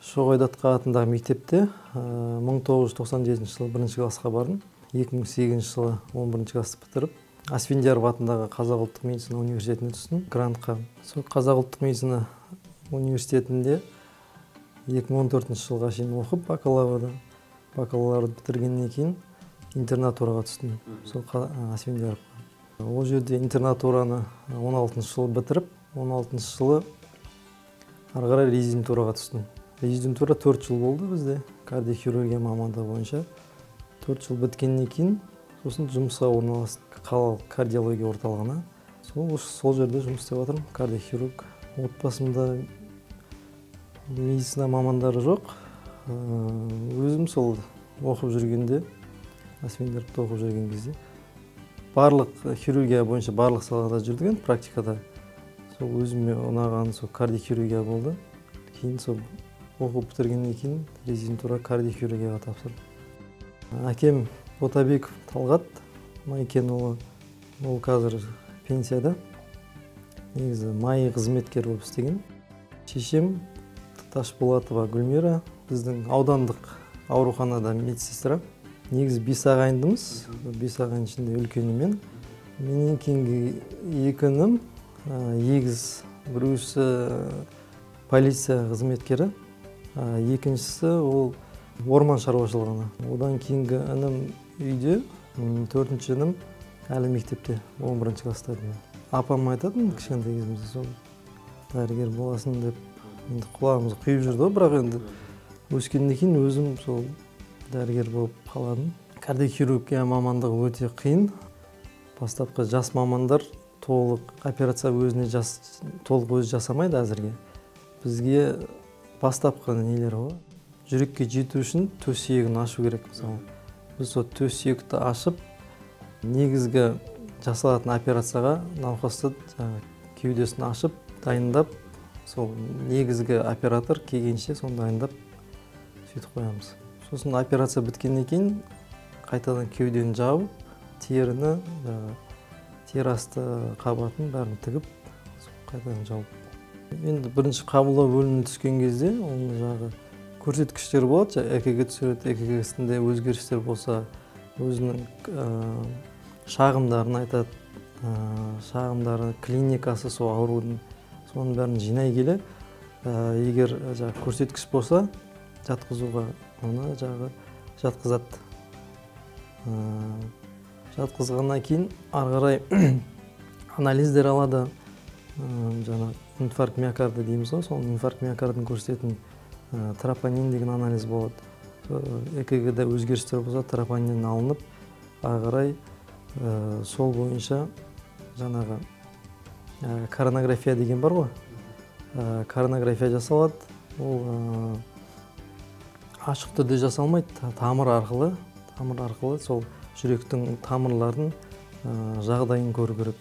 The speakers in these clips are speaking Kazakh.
Шоғайдатқа атындағы мектепте 1997 жылы 1 классқа бардым. 2008 жылы 11 классты бітіріп, Асфендияров атындағы Қазақ ұлттық медицина университетіне түстім грантқа. Сол Қазақ ұлттық медицина университетінде 2014 жылға шейін оқып, бакалаврды бітіргеннен кейін интернатураға түстім. Сол Асфендияровқа. Ол жерде интернатураны 16 жылы бітіріп, 16 жылы ары қарай резидентураға түстім. Резидентура 4 жыл болды бізде, кардиохирургия мамандығы бойынша. 4 жыл біткеннен кейін, сосын жұмысқа орналастым қалалық кардиология орталығына. Сол жерде жұмыс істеп жатырмын, кардиохирург. Отбасымда медицина мамандары жоқ. Өзім сол оқып жүргенде, Асфендияровта оқып жүрген кезде, барлық хирургия бойынша барлық салада жүрдім, практикада. Сол өзіме ұнаған сол кардиохирургия болды. Кейін сол оқып бітіргеннен кейін резидентура кардиохирургияға тапсырдым. Әкем Ботабеков Талғат Майкенұлы, ол қазір пенсияда. Негізі майы қызметкер болып істеген. Шешем Ташболатова Гүлмира, біздің аудандық ауруханада медсестра. Негізі 5 ағайындымыз, 5 ағайын ішінде үлкені мен. Менен кейінгі екі інім, егіз, біреусі полиция қызметкері, екіншісі ол орман шаруашылығына. Одан кейінгі інім үйде, 4-ші інім әлі мектепте, 11 класста. Апам айтатын кішкентай кезімізде сол дәрігер боласың деп құлағымыз құйып жүрді, бірақ енді өскеннен кейін өзім сол дәрігер болып қаладым. Кардиохирургия мамандығы өте қиын. Бастапқы жас мамандар толық операция толық өзі жасамайды әзірге. Бізге бастапқы нелер ғой. Жүрекке жету үшін төс сүйегін ашу керек. Біз сол төс сүйекті ашып, негізгі жасалатын операцияға науқасты кеудесін ашып, дайындап, сол негізгі оператор келгенше соны дайындап сөйтіп қоямыз. Сосын операция біткеннен кейін қайтадан кеудені жауып, теріні, тері асты қабатын бәрін тігіп, қайтадан жауып. Енді бірінші қабылдау бөліміне түскен кезде, оның жағы көрсеткіштер болады, ЭКГ түсіреді, ЭКГ-сінде өзгерістер болса, өзінің шағымдарын айтады, шағымдары, клиникасы сол аурудың, соның бәрін жинай келе, егер көрсеткіш болса, жатқызуға оны жатқызады. Жатқызғаннан кейін ары қарай анализдер алады, жаңа инфаркт миокарда дейміз ғой, сол инфаркт миокардын көрсететін тропонин деген анализ болады. ЭКГ-да өзгерістер болса, тропонин алынып, ары қарай сол бойынша жаңағы коронография деген бар ғой. Коронография жасалады. Ол ашық түрде жасалмайды, тамыр арқылы сол жүректің тамырларын жағдайын көру керек.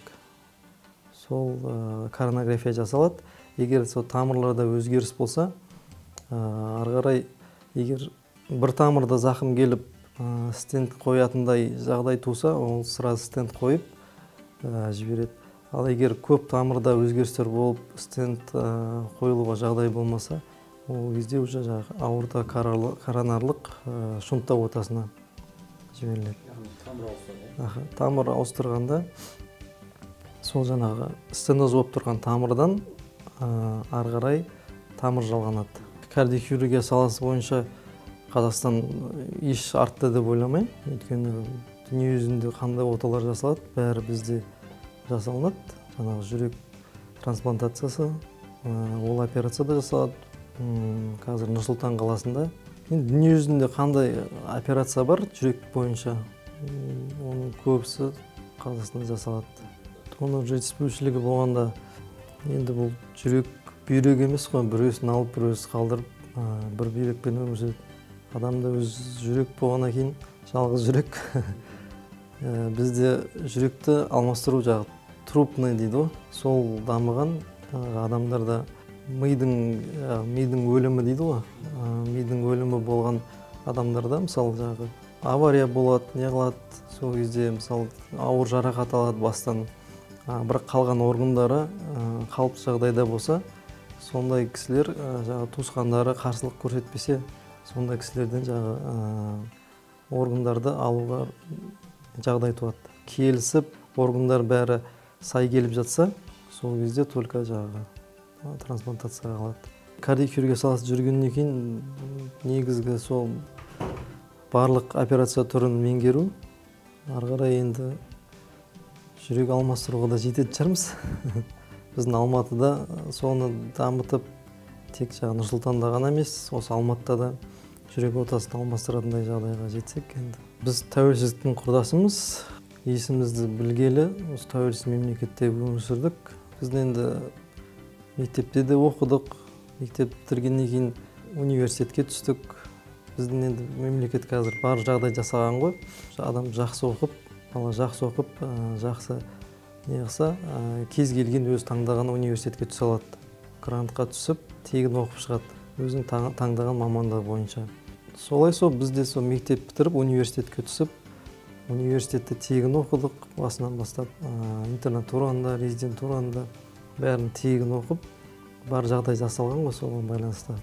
Сол коронография жасалады. Егер сол тамырларда өзгеріс болса, ары қарай егер бір тамырда зақым келіп, стенд қоятындай жағдай туса, ол сразу стенд қойып жібереді. Ал егер көп тамырда өзгерістер болып, стенд қойылуға жағдай болмаса, ол кезде уже аорта коронарлық шунттау отасына жіберіледі. Тамыр ауыстырғанда сол жаңағы стеноз болып тұрған тамырдан ары қарай тамыр жалғанады. Кардиохирургия саласы бойынша Қазақстан еш артты деп ойламаймын. Өйткені дүние жүзінде қандай оталар жасалады, бәрі бізде жасалынады. Жаңағы жүрек трансплантациясы, ол операцияда жасалады. Қазір Нұрсұлтан қаласында. Дүние жүзінде қандай операция бар жүрек бойынша, оның көбісі Қазақстанда жасалады. Донор жетіспеушілігі болғанда, енді бұл жүрек бүйрек емес қой, біреусін алып, біреусін қалдырып, бір бүйрекпен өмір сүреді. Адамда өз жүрек болғаннан кейін жалғыз жүрек. Бізде жүректі алмастыру жағы трупный дейді ғой. Сол дамыған адамдарда мидың өлімі дейді ғой. Мидың өлімі болған адамдарда, мысалы жағы авария болады, не қылады, сол кезде мысалы ауыр жарақат алады бастан. Бірақ қалған органдары қалыпты жағдайда болса, сондай кісілер жаңағы туысқандары қарсылық көрсетпесе, сондай кісілерден жаңағы органдарды алуға жағдай туады. Келісіп, органдар бәрі сай келіп жатса, сол кезде только жаңағы трансплантацияға қалады. Кардиохирургия саласы жүргеннен кейін негізгі сол барлық операция түрін меңгеру. Ары қарай енді жүрек алмастыруға да жететін шығармыз. Біздің Алматыда соны дамытып, тек жаңағы Нұрсұлтанда ғана емес, осы Алматыда да жүрек отасын алмастыратындай жағдайға жетсек енді. Біз тәуелсіздіктің құрдасымыз, есімізді білгелі, осы тәуелсіз мемлекетте өмір сүрдік. Біз енді мектепте де оқыдық, мектеп бітіргеннен кейін университетке түстік. Біздің енді мемлекет қазір бар жағдай жасаған ғой. Адам жақсы оқып, жақсы не қылса, кез келген өз таңдаған университетке түсе алады. Грантқа түсіп, тегін оқып шығады, өзің таңдаған мамандығы бойынша. Солай бізде мектеп бітіріп, университетке түсіп, университетте тегін оқыдық, басынан бастап, интернатуранда, резидентуранда бәрін тегін оқып, бар жағдай жасалған ғой, соған байланысты.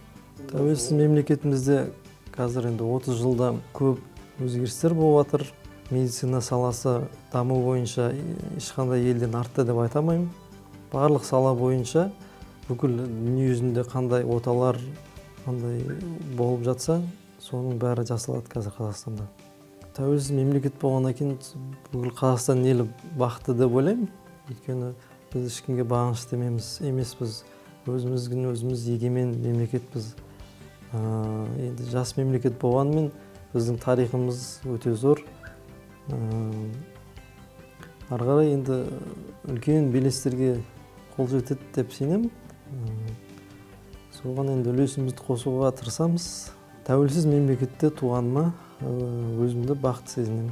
Тәуелсіз мемлекетімізде қазір енді 30 жылда көп өзгерістер болып жатыр. Медицина саласы даму бойынша ешқандай елден артты деп айта алмаймын. Барлық сала бойынша бүкіл дүние жүзінде қандай оталар қандай болып жатса, соның бәрі жасалады қазір Қазақстанда. Тәуелсіз мемлекет болғаннан кейін бүкіл Қазақстан елі бақытты деп ойлаймын. Өйткені біз ешкімге бағынышты емеспіз. Өзіміз егемен мемлекетпіз. Енді жас мемлекет болғанымен біздің тарихымыз өте зор. Ары қарай енді үлкен белестерге қол жетеді деп сенемін. Соған енді үлесімізді қосуға тырысамыз. Тәуелсіз мемлекетте туғаныма өзімді бақытты сезінемін.